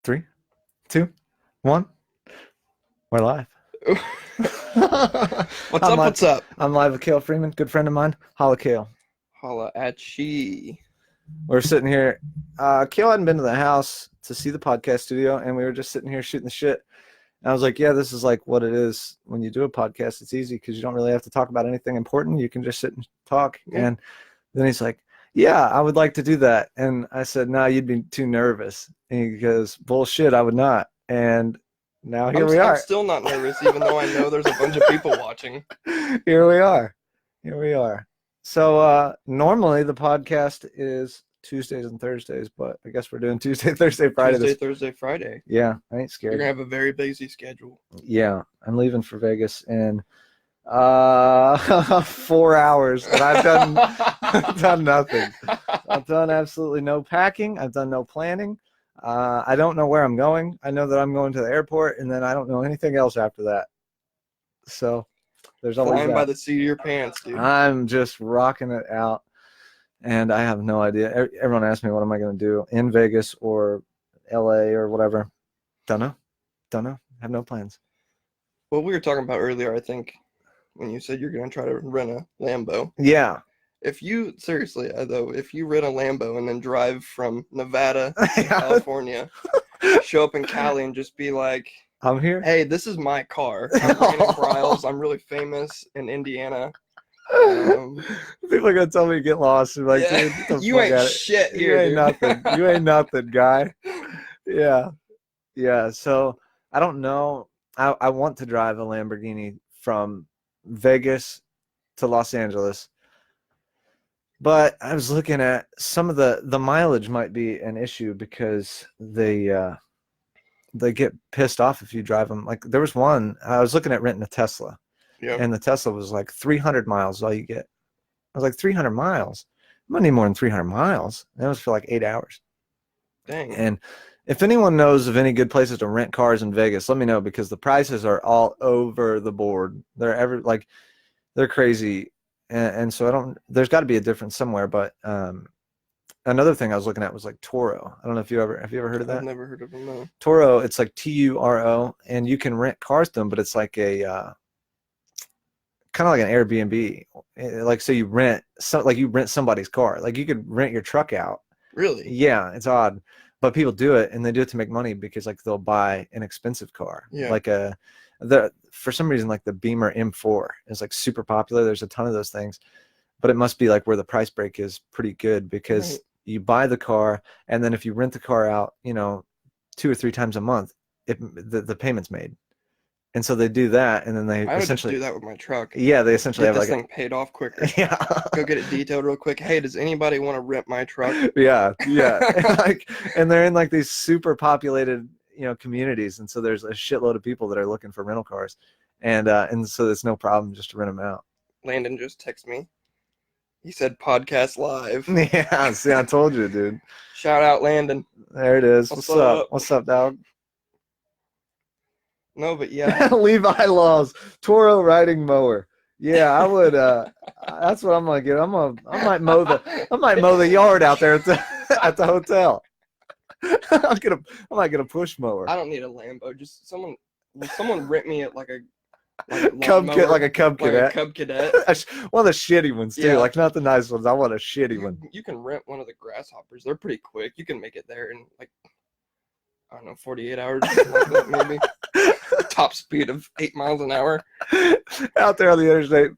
3, 2, 1. We're live. What's I'm up? live. What's up? I'm live with Kayle Freeman, good friend of mine. Holla, Kayle. Holla at she. We're sitting here. Kayle hadn't been to the house to see the podcast studio, and we were just sitting here shooting the shit. And I was like, yeah, this is like what it is when you do a podcast. It's easy because you don't really have to talk about anything important. You can just sit and talk. Yeah. And then he's like, yeah, I would like to do that. And I said, no, you'd be too nervous. And he goes, bullshit, I would not. And now here we I'm are. still not nervous, even though I know there's a bunch of people watching. Here we are. Here we are. So normally the podcast is Tuesdays and Thursdays, but I guess we're doing Tuesday, Thursday, Friday. Tuesday, Thursday, Friday. Yeah, I ain't You're scared. gonna have a very busy schedule. Yeah, I'm leaving for Vegas in 4 hours, and I've done nothing. I've done absolutely no packing. I've done no planning. I don't know where I'm going. I know that I'm going to the airport, and then I don't know anything else after that. So there's always Flying that. by the seat of your pants, dude. I'm just rocking it out, and I have no idea. Everyone asks me what am I going to do in Vegas or LA or whatever. Don't know. Have no plans. What we were talking about earlier, I think, when you said you're gonna try to rent a Lambo. Yeah. If you seriously though, if you rent a Lambo and then drive from Nevada to California, show up in Cali and just be like, I'm here. hey, this is my car. I'm bringing Briles. I'm really famous in Indiana. People are gonna tell me to get lost. And like, Yeah. dude, get the You fuck ain't outta shit You here, ain't dude. nothing. You ain't nothing, guy. Yeah. So I don't know. I want to drive a Lamborghini from Vegas to Los Angeles, but I was looking at some of the mileage might be an issue because they get pissed off if you drive them. Like there was one I was looking at renting a Tesla. Yeah. And the Tesla was like 300 miles all you get. I was like, 300 miles? I'm gonna need more than 300 miles. And that was for like 8 hours. Dang. And if anyone knows of any good places to rent cars in Vegas, let me know because the prices are all over the board. They're crazy. And so there's got to be a difference somewhere. But another thing I was looking at was like Turo. I don't know if have you ever heard of that? I've never heard of them, no. Turo, it's like Turo, and you can rent cars to them, but it's like a kind of like an Airbnb. Like, so you rent somebody's car. Like you could rent your truck out. Really? Yeah, it's odd, but people do it, and they do it to make money because like they'll buy an expensive car. Yeah. Like for some reason like the Beamer M4 is like super popular. There's a ton of those things, but it must be like where the price break is pretty good because you buy the car, and then if you rent the car out, 2 or 3 times a month, the payment's made. And so they do that, and then they I would essentially just do that with my truck. Yeah, they essentially Get have this like thing paid off quicker. Yeah. Go get it detailed real quick. Hey, does anybody want to rent my truck? Yeah. And they're in like these super populated, communities, and so there's a shitload of people that are looking for rental cars, and so there's no problem just to rent them out. Landon just texted me. He said podcast live. Yeah, see, I told you, dude. Shout out, Landon. There it is. What's What's up? up? What's up, dog? No, but yeah. Levi Laws, Toro riding mower. Yeah, I would. That's what I'm gonna get. I might mow the yard out there at the hotel. I might get a push mower. I don't need a Lambo. Just someone rent me it like a Cub lawnmower, like a Cub Cadet. a Cub Cadet. One of the shitty ones too, Yeah. like not the nice ones. I want a shitty one. You can rent one of the grasshoppers. They're pretty quick. You can make it there in like, I don't know, 48 hours, something like that, maybe. Top speed of 8 miles an hour. Out there on the interstate,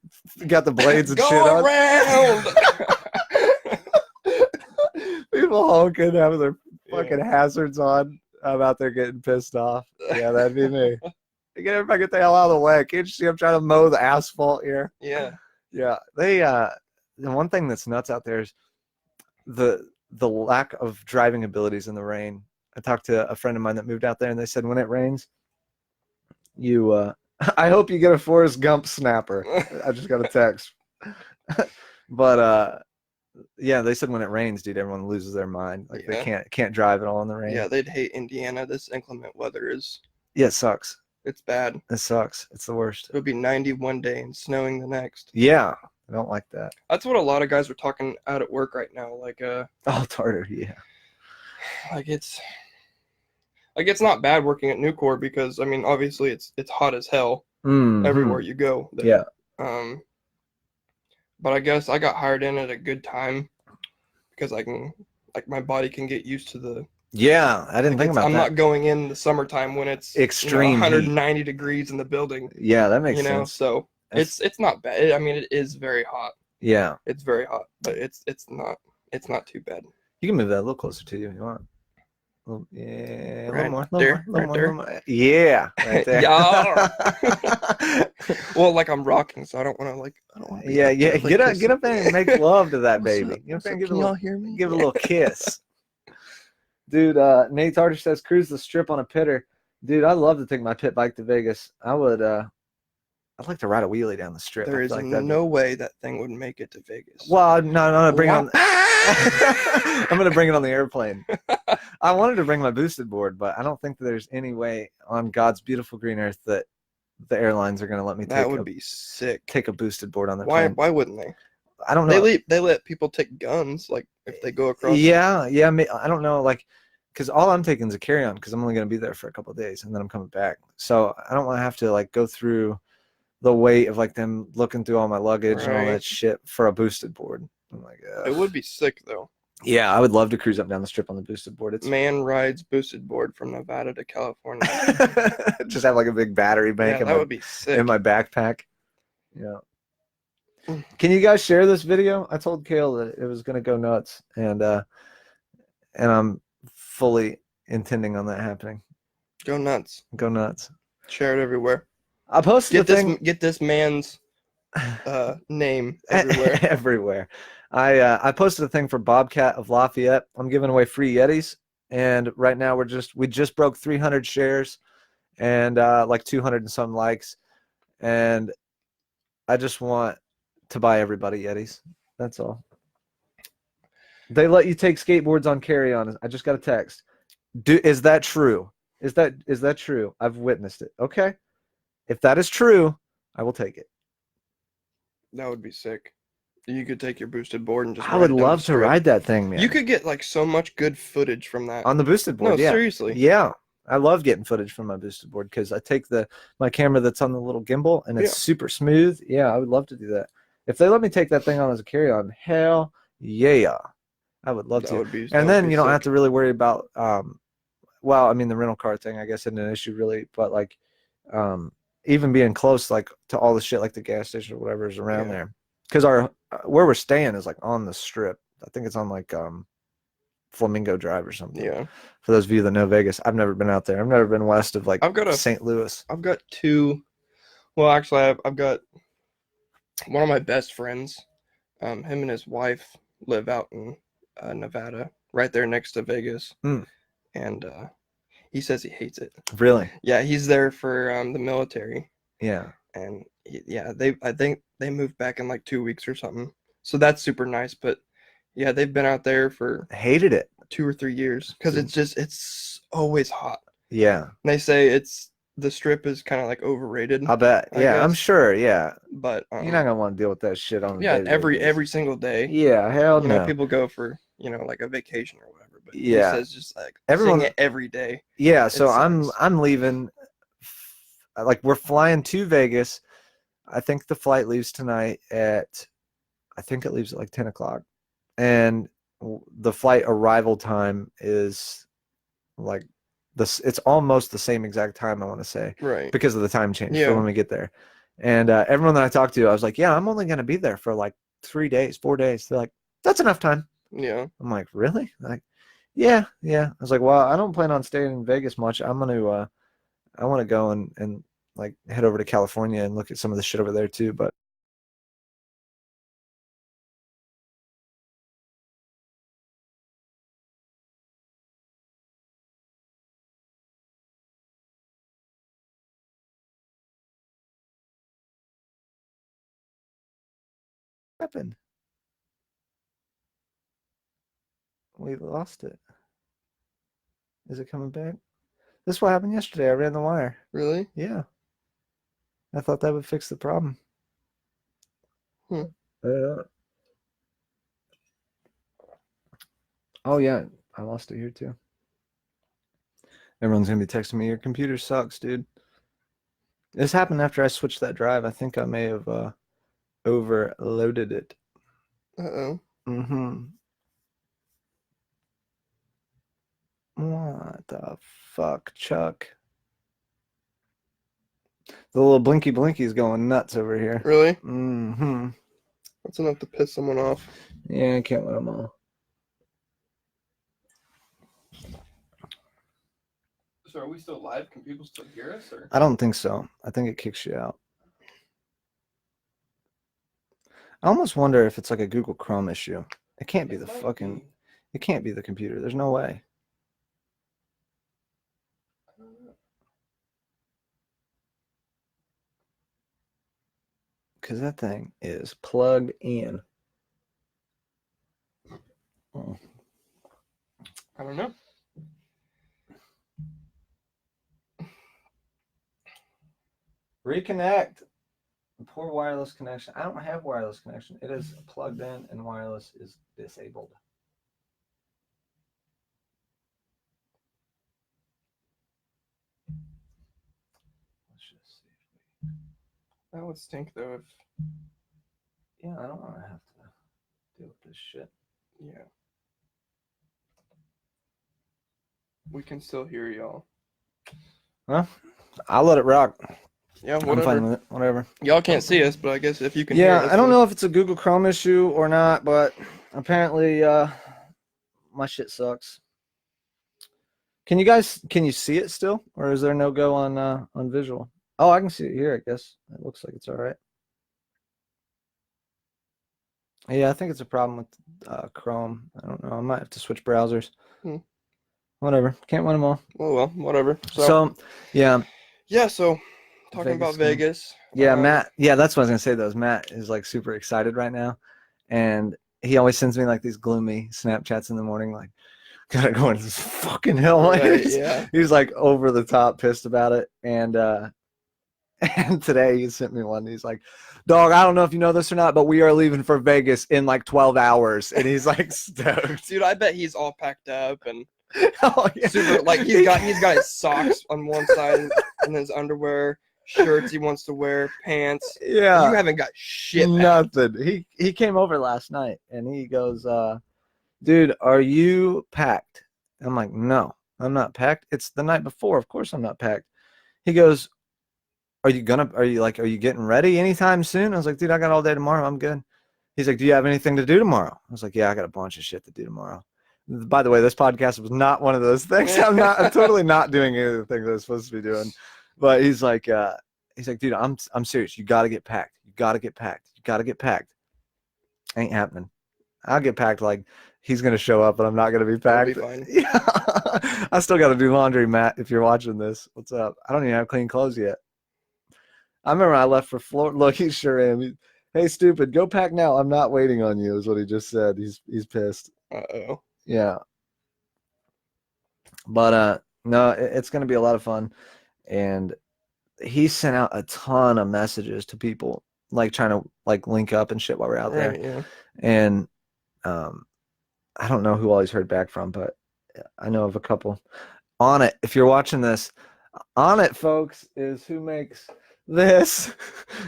got the blades and Go shit on. around. People honking, having their fucking hazards on. I'm out there getting pissed off. Yeah, that'd be me. Everybody get the hell out of the way. Can't you see I'm trying to mow the asphalt here? Yeah. Yeah. The one thing that's nuts out there is the lack of driving abilities in the rain. I talked to a friend of mine that moved out there, and they said when it rains, I hope you get a Forrest Gump snapper. I just got a text. But yeah, they said when it rains, dude, everyone loses their mind. Like they can't drive at all in the rain. Yeah, they'd hate Indiana. This inclement weather is. Yeah, it sucks. It's bad. It sucks. It's the worst. It would be 90 one day and snowing the next. Yeah, I don't like that. That's what a lot of guys are talking out at work right now. Like Oh, Tartar, yeah. Like it's. Like it's not bad working at Nucor because I mean obviously it's hot as hell Mhm. everywhere you go there. Yeah. But I guess I got hired in at a good time because I can like my body can get used to the Yeah, I didn't like think about I'm that. not going in the summertime when it's Extreme heat. 190 degrees in the building. Yeah, that makes sense. So That's- it's not bad. I mean it is very hot. Yeah, It's very hot, but it's not too bad. you can move that a little closer to you if you want. Yeah, a little Right more, there, little right more, there. little more. Yeah, right there. Yeah. Well, like I'm rocking, so I don't want to be Yeah, up yeah. there, like, Get up there and make love to that What's baby. up? Get up What's there and up? give it Can a y'all little, hear me? give it a little kiss. Dude, Nate Tarter says cruise the strip on a pitter. Dude, I'd love to take my pit bike to Vegas. I'd like to ride a wheelie down the strip. There I is feel like that'd no way that thing would make it to Vegas. Well, no, I'm gonna bring it on. Wow. I'm gonna bring it on the airplane. I wanted to bring my boosted board, but I don't think there's any way on God's beautiful green earth that the airlines are gonna let me That would be sick. take a boosted board on their Why plane. why wouldn't they? I don't know. They let people take guns like if they go across. Yeah. I don't know, like, because all I'm taking is a carry-on because I'm only gonna be there for a couple of days and then I'm coming back. So I don't want to have to like go through the weight of like them looking through all my luggage and all Right. that shit for a boosted board. I'm like, It would be sick though. yeah, I would love to cruise up down the strip on the boosted board. It's Man rides boosted board from Nevada to California. just have like a big battery bank Yeah, that would be sick. in my backpack. Yeah. Mm. Can you guys share this video? I told Kayle that it was gonna go nuts, and I'm fully intending on that happening. Go nuts. Go nuts. Share it everywhere. I posted Get this man's name everywhere. everywhere. I posted a thing for Bobcat of Lafayette. I'm giving away free Yetis, and right now we just broke 300 shares and like 200 and some likes, and I just want to buy everybody Yetis. That's all. They let you take skateboards on carry-on. I just got a text. Is that true? Is that true? I've witnessed it. Okay. If that is true, I will take it. That would be sick. You could take your boosted board and just I would love to ride that thing, man. You could get like so much good footage from that. On the boosted board. No, yeah. seriously. Yeah. I love getting footage from my boosted board because I take my camera that's on the little gimbal and it's super smooth. Yeah, I would love to do that. If they let me take that thing on as a carry-on, hell yeah. I would love to. And then you don't have to really worry about well, I mean the rental car thing I guess isn't an issue really, but like even being close like to all the shit like the gas station or whatever is around there. Because where we're staying is like on the strip. I think it's on like Flamingo Drive or something. Yeah. For those of you that know Vegas, I've never been out there. I've never been west of like St. Louis. I've got two. Well, actually, I've got one of my best friends. Him and his wife live out in Nevada, right there next to Vegas, and he says he hates it. Really? Yeah, he's there for the military. Yeah. And I think they moved back in like 2 weeks or something. So that's super nice. But yeah, they've been out there for hated it 2 or 3 years because it's always hot. Yeah. And they say the strip is kind of like overrated. I bet. Yeah, I'm sure. Yeah. But you're not gonna want to deal with that shit on every single day. Yeah, hell no. You know, people go for like a vacation or whatever. But yeah, he says just like everyone seeing it every day. Yeah, so I'm leaving. Like we're flying to Vegas. I think the flight leaves tonight I think it leaves at like 10 o'clock. And the flight arrival time is like it's almost the same exact time I want to say. Right. Because of the time change for when we get there. And everyone that I talked to, I was like, yeah, I'm only going to be there for like 3 days, 4 days. They're like, that's enough time. Yeah. I'm like, really? Like, yeah. I was like, well, I don't plan on staying in Vegas much. I want to go and like head over to California and look at some of the shit over there too. But what happened? We lost it. Is it coming back? This is what happened yesterday. I ran the wire. Really? Yeah. I thought that would fix the problem. Oh yeah, I lost it here too. Everyone's gonna be texting me, your computer sucks, dude. This happened after I switched that drive. I think I may have overloaded it. Uh-oh. Mm-hmm. What the fuck, Chuck? The little blinky blinky's going nuts over here. Really? Mm-hmm. That's enough to piss someone off. Yeah, I can't win them all. So are we still live? Can people still hear us? Or? I don't think so. I think it kicks you out. I almost wonder if it's like a Google Chrome issue. It can't be the fucking... It can't be the computer. There's no way. I don't know. Because that thing is plugged in. Oh. I don't know. Reconnect. Poor wireless connection. I don't have wireless connection. It is plugged in and wireless is disabled. Let's just see. That would stink though if... Yeah, I don't want to have to deal with this shit. Yeah. We can still hear y'all. Well, I'll let it rock. Yeah, I'm whatever. fine with it. Whatever. Y'all can't see us, but I guess if you can hear Yeah, us, I don't know if it's a Google Chrome issue or not, but apparently my shit sucks. Can you see it still? Or is there no go on visual? Oh, I can see it here, I guess. It looks like it's all right. Yeah, I think it's a problem with Chrome. I don't know. I might have to switch browsers. Whatever. Can't win them all. Oh, well, whatever. So yeah. Yeah, so talking about Vegas. Yeah, Matt. Yeah, that's what I was going to say, though. Matt is like super excited right now. And he always sends me like these gloomy Snapchats in the morning, like, gotta go into this fucking hill. Right, yeah. He's like over the top pissed about it. And today he sent me one. He's like, dog, I don't know if you know this or not, but we are leaving for Vegas in like 12 hours. And he's like stoked. Dude, I bet he's all packed up and Oh, yeah. super, like he's got his socks on one side and his underwear, shirts he wants to wear, pants. Yeah. You haven't got shit packed. Nothing. He came over last night and he goes, dude, are you packed? I'm like, no, I'm not packed. It's the night before. Of course I'm not packed. He goes, are you getting ready anytime soon? I was like, dude, I got all day tomorrow. I'm good. He's like, do you have anything to do tomorrow? I was like, yeah, I got a bunch of shit to do tomorrow. By the way, this podcast was not one of those things. I'm totally not doing anything that I was supposed to be doing. But he's like, dude, I'm serious. You got to get packed. You got to get packed. You got to get packed. Ain't happening. I'll get packed like he's going to show up, but I'm not going to be packed. That'll be fine. Yeah. I still got to do laundry, Matt, if you're watching this. What's up? I don't even have clean clothes yet. I remember I left for Florida. Look, he sure am. Hey, stupid, go pack now. I'm not waiting on you, is what he just said. He's pissed. Uh-oh. Yeah. But no, it's going to be a lot of fun. And he sent out a ton of messages to people, like trying to like link up and shit while we're out there. Yeah. And I don't know who all he's heard back from, but I know of a couple. On It, if you're watching this, On It, folks, is who makes this.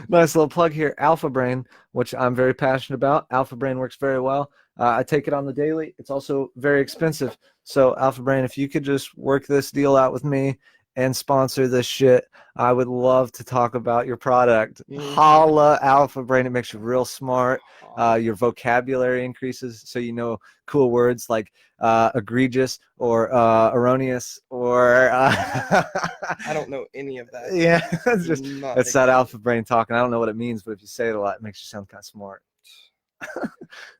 Nice little plug here. Alpha Brain, which I'm very passionate about. Alpha Brain works very well. I take it on the daily. It's also very expensive. So Alpha Brain, if you could just work this deal out with me and sponsor this shit, I would love to talk about your product. Holla, Alpha Brain. It makes you real smart. Your vocabulary increases, so you know cool words like egregious or erroneous or I don't know any of that. Yeah, it's that Alpha Brain talking. I don't know what it means, but if you say it a lot, it makes you sound kind of smart.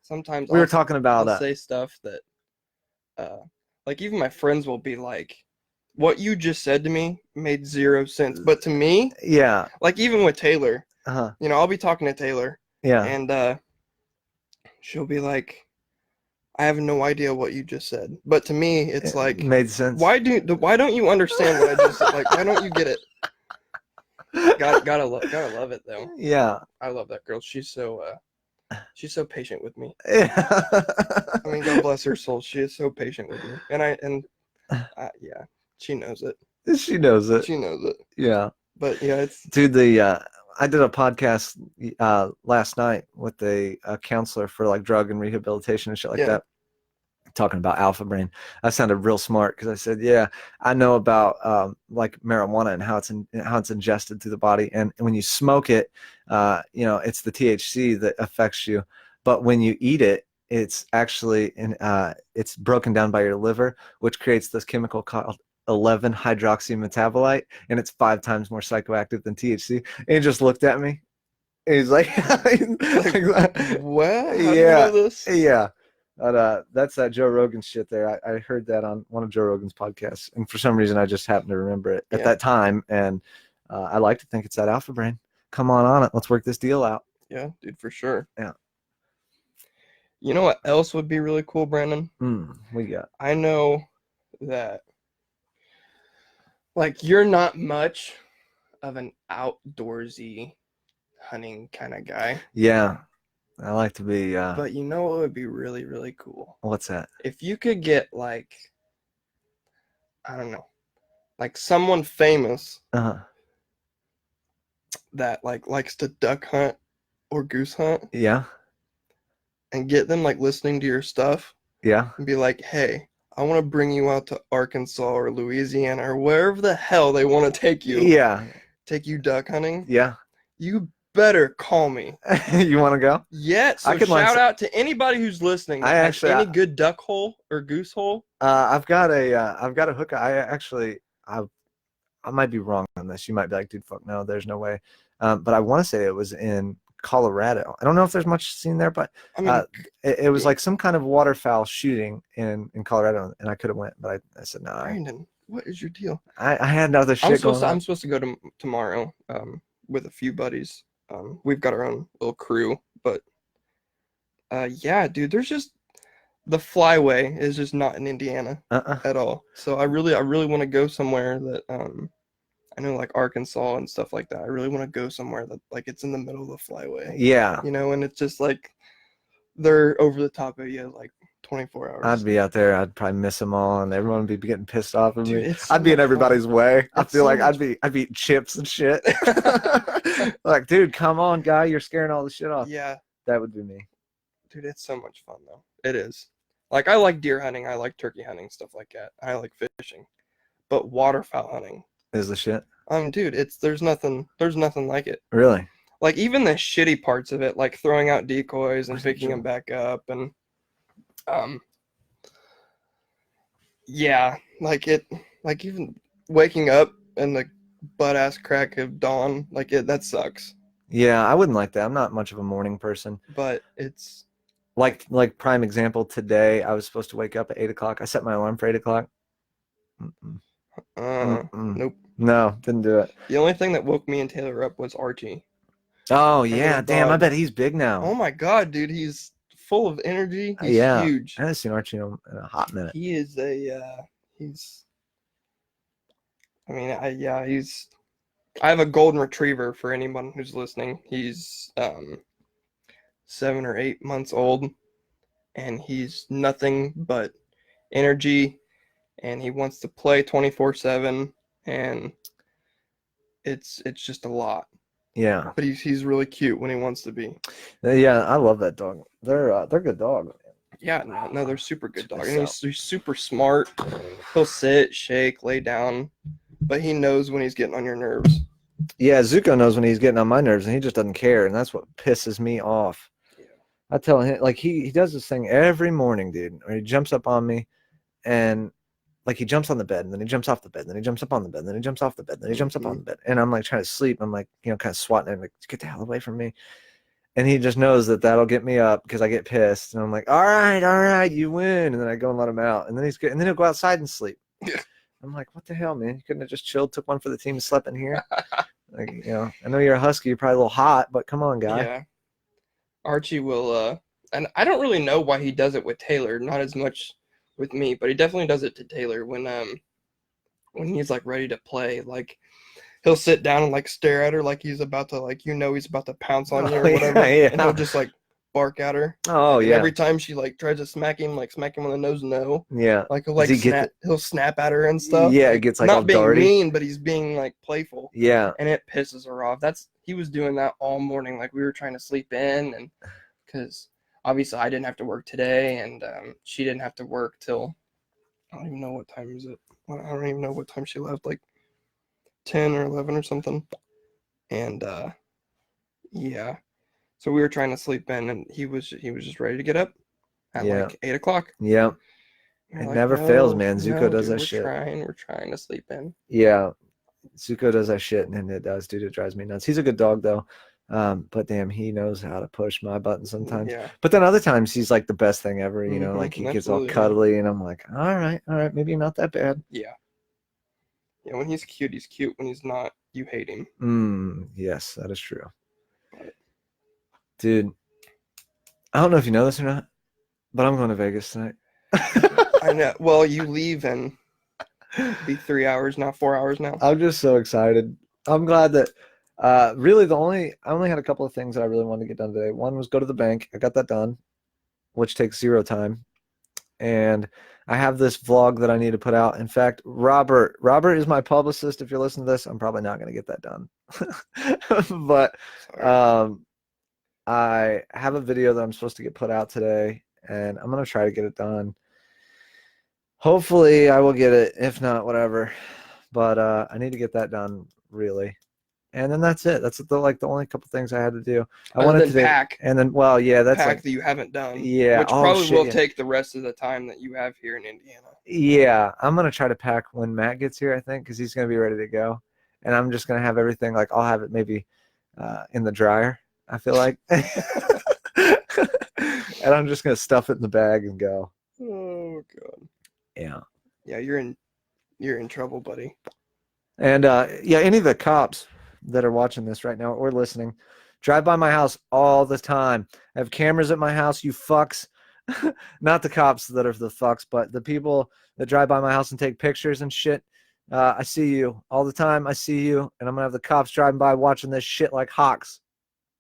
Sometimes were talking about I'll say stuff that like even my friends will be like, what you just said to me made zero sense, but to me, yeah, like even with Taylor, you know, I'll be talking to Taylor, yeah, and she'll be like, I have no idea what you just said, but to me it's like made sense. Why don't you understand what I just said? Like, why don't you get it? Gotta love it though. Yeah, I love that girl. She's so patient with me. Yeah. I mean, God bless her soul. She is so patient with me, and yeah. She knows it. She knows it. She knows it. Yeah. But yeah, it's Dude, I did a podcast last night with a counselor for like drug and rehabilitation and shit like that, talking about alpha brain. I sounded real smart because I said, yeah, I know about like marijuana and how it's ingested through the body, and when you smoke it, it's the THC that affects you, but when you eat it, it's actually it's broken down by your liver, which creates this chemical called 11-hydroxy metabolite, and it's 5 times more psychoactive than THC. And he just looked at me. And he's like, what? How do you yeah, know this? yeah. But that's that Joe Rogan shit there. I heard that on one of Joe Rogan's podcasts, and for some reason I just happened to remember it at that time. And I like to think it's that alpha brain. Come on it. Let's work this deal out. Yeah, dude, for sure. Yeah. You know what else would be really cool, Brandon? We got. I know that, like, you're not much of an outdoorsy hunting kind of guy. Yeah. I like to be. But you know what would be really, really cool? What's that? If you could get, like, I don't know, like someone famous that like likes to duck hunt or goose hunt. Yeah. And get them like listening to your stuff. Yeah. And be like, hey, I want to bring you out to Arkansas or Louisiana or wherever the hell they want to take you. Yeah. Take you duck hunting. Yeah. You better call me. You want to go? Yeah. So shout out to anybody who's listening. That has any good duck hole or goose hole. I've got a hook. I might be wrong on this. You might be like, dude, fuck no, there's no way. But I want to say it was in Colorado. I don't know if there's much seen there, but I mean, it was like some kind of waterfowl shooting in Colorado, and I could have went, but I said no. Brandon, what is your deal? I had other shit going on. I'm supposed to go tomorrow with a few buddies. We've got our own little crew, but yeah, dude, there's just the flyway is just not in Indiana at all. So I really want to go somewhere that I know, like Arkansas and stuff like that. I really want to go somewhere that like it's in the middle of the flyway. Yeah. You know, and it's just like they're over the top of you like 24 hours. I'd be out there. I'd probably miss them all, and everyone would be getting pissed off at me. So I'd be in everybody's way. I feel like I'd be eating chips and shit. Like, dude, come on, guy, you're scaring all the shit off. Yeah. That would be me. Dude, it's so much fun though. It is. Like I like deer hunting. I like turkey hunting, stuff like that. I like fishing, but waterfowl hunting is the shit. Dude, there's nothing like it. Really? Like even the shitty parts of it, like throwing out decoys and picking them back up, and yeah, like even waking up and the butt ass crack of dawn, like that sucks. Yeah, I wouldn't like that. I'm not much of a morning person. But it's like prime example, today I was supposed to wake up at 8 o'clock. I set my alarm for 8 o'clock. Nope. No, didn't do it. The only thing that woke me and Taylor up was Archie. Oh yeah, damn! I bet he's big now. Oh my god, dude, he's full of energy. He's huge. I haven't seen Archie in a hot minute. He is he's. I mean, he's. I have a golden retriever for anyone who's listening. He's 7 or 8 months old, and he's nothing but energy, and he wants to play 24/7, and it's just a lot. Yeah. But he's really cute when he wants to be. Yeah, I love that dog. They're good dogs. Yeah, no, they're super good dogs. And he's super smart. He'll sit, shake, lay down, but he knows when he's getting on your nerves. Yeah, Zuko knows when he's getting on my nerves, and he just doesn't care, and that's what pisses me off. Yeah. I tell him, like, he does this thing every morning, dude, where he jumps up on me, and like he jumps on the bed, and then he jumps off the bed, and then he jumps up on the bed, and then he jumps off the bed, and then he jumps up on the bed, and I'm like trying to sleep. I'm like, kind of swatting him, like, get the hell away from me. And he just knows that that'll get me up because I get pissed, and I'm like, all right, you win, and then I go and let him out, and then he's good, and then he'll go outside and sleep. I'm like, what the hell, man? You couldn't have just chilled, took one for the team, and slept in here. Like, I know you're a husky, you're probably a little hot, but come on, guy. Yeah, Archie will, and I don't really know why he does it with Taylor, not as much with me, but he definitely does it to Taylor when he's like ready to play. Like he'll sit down and like stare at her like he's about to, like, he's about to pounce on you or whatever. Yeah. And he'll just like bark at her. Oh And yeah. every time she like tries to smack him on the nose, no. Yeah. Like he'll Does like he get he'll snap at her and stuff. Yeah, like, it gets like all not being darty. mean, but he's being like playful. Yeah. And it pisses her off. He was doing that all morning. Like we were trying to sleep in, and because obviously I didn't have to work today, and she didn't have to work till I don't even know what time is it. I don't even know what time she left. Like 10 or 11 or something. And yeah. So we were trying to sleep in, and he was just ready to get up at like 8 o'clock. Yeah. It like, never fails, man. Zuko does dude, that shit. We're trying to sleep in. Yeah. Zuko does that shit, and it does, dude. It drives me nuts. He's a good dog, though. But damn, he knows how to push my button sometimes. Yeah. But then other times he's like the best thing ever, you know, like he gets all absolutely, cuddly, and I'm like, all right, maybe not that bad. Yeah. Yeah, when he's cute, he's cute. When he's not, you hate him. Yes, that is true. Dude, I don't know if you know this or not, but I'm going to Vegas tonight. I know. Well, you leave in be 3 hours now, 4 hours now. I'm just so excited. I'm glad that really I only had a couple of things that I really wanted to get done today. One was go to the bank. I got that done, which takes 0 time. And I have this vlog that I need to put out. In fact, Robert is my publicist. If you're listening to this, I'm probably not going to get that done. But I have a video that I'm supposed to get put out today, and I'm going to try to get it done. Hopefully I will get it. If not, whatever. But I need to get that done, really. And then that's it. That's the only couple things I had to do. I wanted to pack. And then, well, yeah, that's pack like that you haven't done. Yeah. Which probably will take the rest of the time that you have here in Indiana. Yeah, I'm gonna try to pack when Matt gets here, I think, because he's gonna be ready to go. And I'm just gonna have everything, like I'll have it maybe in the dryer, I feel like. And I'm just gonna stuff it in the bag and go. Oh god. Yeah. Yeah, you're in trouble, buddy. And yeah, any of the cops that are watching this right now or listening, drive by my house all the time. I have cameras at my house, you fucks. Not the cops that are the fucks, but the people that drive by my house and take pictures and shit. I see you all the time. I see you, and I'm gonna have the cops driving by watching this shit like hawks.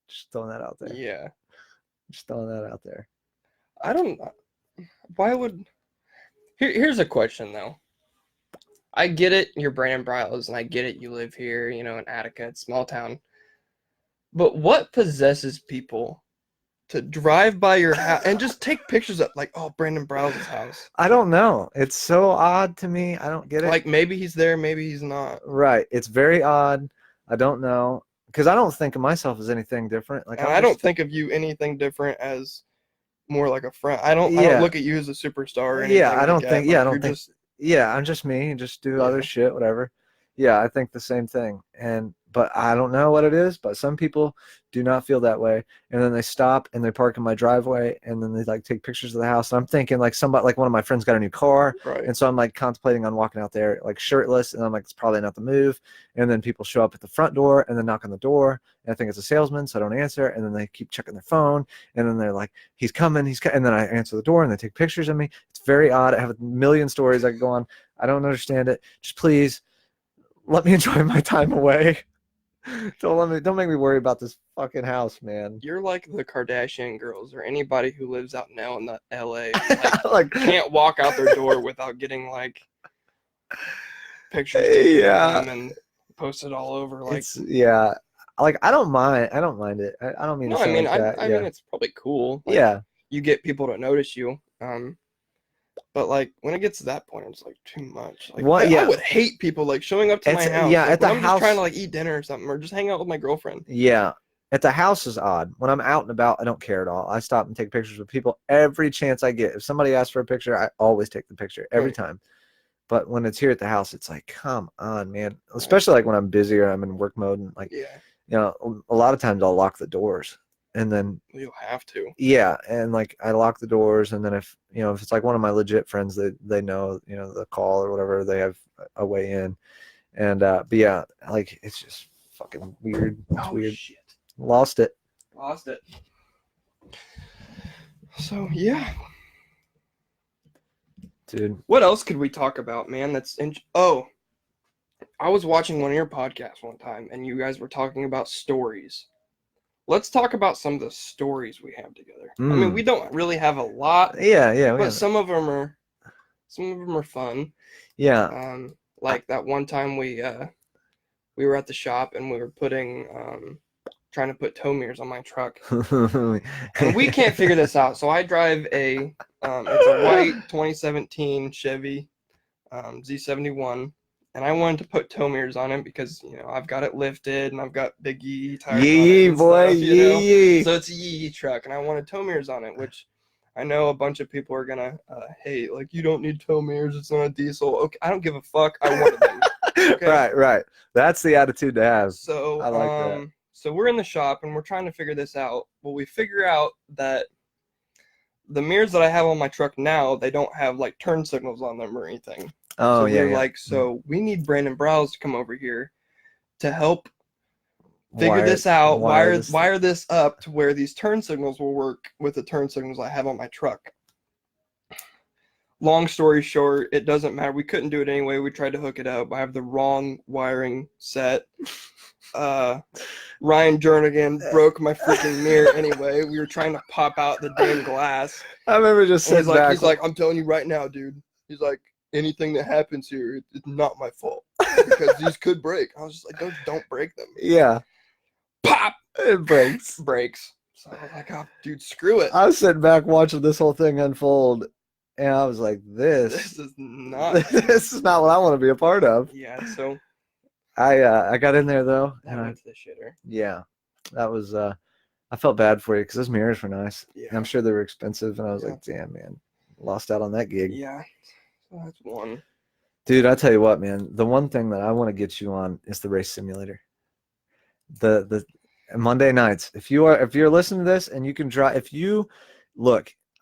Just throwing that out there. Yeah. Just throwing that out there. I don't. Why would? Here's a question though. I get it, you're Brandon Briles, and I get it, you live here, you know, in Attica, it's small town. But what possesses people to drive by your house and just take pictures of, like, oh, Brandon Briles' house? I don't know. It's so odd to me. I don't get it. Like, maybe he's there, maybe he's not. Right. It's very odd. I don't know. Because I don't think of myself as anything different. Like, I don't think of you anything different as more like a friend. I don't look at you as a superstar or anything. Yeah, I don't think. Like, yeah, I don't think. Yeah, I'm just me. Just do other shit, whatever. Yeah, I think the same thing. But I don't know what it is. But some people do not feel that way, and then they stop and they park in my driveway, and then they like take pictures of the house. And I'm thinking like somebody, like one of my friends got a new car, right. And so I'm like contemplating on walking out there like shirtless, and I'm like, it's probably not the move. And then people show up at the front door and then knock on the door, and I think it's a salesman, so I don't answer. And then they keep checking their phone, and then they're like, he's coming, and then I answer the door, and they take pictures of me. It's very odd. I have a million stories I could go on. I don't understand it. Just please let me enjoy my time away. Don't make me worry about this fucking house, man. You're like the Kardashian girls or anybody who lives out now in the LA. Like can't walk out their door without getting like pictures taken of them and posted all over. Like like I don't mind it. I don't mean to sound like that. I mean it's probably cool. Like, you get people to notice you. But like when it gets to that point, it's like too much. Like I would hate people like showing up to my house. Yeah, like, at the I'm house, just trying to like eat dinner or something, or just hang out with my girlfriend. Yeah, at the house is odd. When I'm out and about, I don't care at all. I stop and take pictures with people every chance I get. If somebody asks for a picture, I always take the picture every time. But when it's here at the house, it's like, come on, man. Especially like when I'm busy or I'm in work mode, and like, you know, a lot of times I'll lock the doors. And then you'll have to. Yeah, and like I lock the doors, and then if it's like one of my legit friends that they know, the call or whatever, they have a way in, and but yeah, like it's just fucking weird. It's weird. Shit. Lost it. So yeah, dude. What else could we talk about, man? I was watching one of your podcasts one time, and you guys were talking about stories. let's talk about some of the stories we have together. I mean, Mm. we don't really have a lot, Yeah. but some of them are fun. Yeah. Like that one time we were at the shop and we were trying to put tow mirrors on my truck, and we can't figure this out. So I drive it's a white 2017 Chevy Z71, and I wanted to put tow mirrors on it because I've got it lifted and I've got big Yee tires on it Yee, and boy, stuff, yee. So it's a Yee truck, and I wanted tow mirrors on it, which I know a bunch of people are gonna hate. Like, you don't need tow mirrors; it's not a diesel. Okay, I don't give a fuck. I wanted them. Okay. Right. That's the attitude to have. So I like that. So we're in the shop and we're trying to figure this out. Well, we figure out that the mirrors that I have on my truck now, they don't have like turn signals on them or anything. Oh, so yeah. we're like, so we need Brandon Briles to come over here to help figure this out. Wire this up to where these turn signals will work with the turn signals I have on my truck. Long story short, it doesn't matter. We couldn't do it anyway. We tried to hook it up. I have the wrong wiring set. Ryan Jernigan broke my freaking mirror anyway. We were trying to pop out the damn glass. I remember just sitting back. He's like, I'm telling you right now, dude. He's like, anything that happens here, it's not my fault because these could break. I was just like, don't break them. Yeah. Pop! It breaks. So I was like, oh, dude, screw it. I was sitting back watching this whole thing unfold, and I was like, this is not what I want to be a part of. Yeah, so I got in there though, and I went to the shitter. Yeah, that was I felt bad for you because those mirrors were nice. Yeah, I'm sure they were expensive, and I was like, damn, man, lost out on that gig. Yeah, so that's one. Dude, I tell you what, man, the one thing that I want to get you on is the race simulator. The Monday nights. If you're listening to this and you can drive,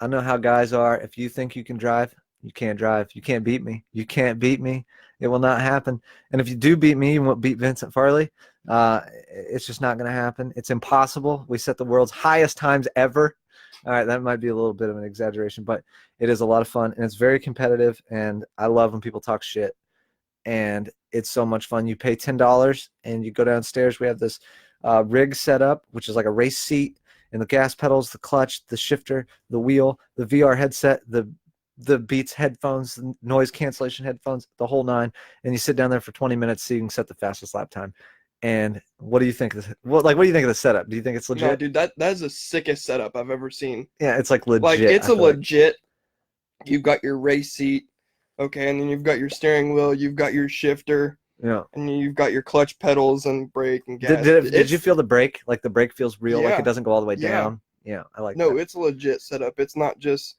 I know how guys are. If you think you can drive, you can't drive. You can't beat me. You can't beat me. It will not happen. And if you do beat me, you won't beat Vincent Farley. It's just not going to happen. It's impossible. We set the world's highest times ever. All right, that might be a little bit of an exaggeration, but it is a lot of fun, and it's very competitive, and I love when people talk shit, and it's so much fun. You pay $10, and you go downstairs. We have this rig set up, which is like a race seat, and the gas pedals, the clutch, the shifter, the wheel, the VR headset, the Beats headphones, the noise cancellation headphones, the whole nine, and you sit down there for 20 minutes so you can set the fastest lap time. And what do you think? What do you think of the setup? Do you think it's legit? No, dude, that is the sickest setup I've ever seen. Yeah, it's like legit. Like, it's a legit. You've got your race seat, okay, and then you've got your steering wheel, you've got your shifter, and you've got your clutch pedals and brake and gas. Did you feel the brake? Like the brake feels real, like it doesn't go all the way down. Yeah, I like that. No, it's a legit setup. It's not just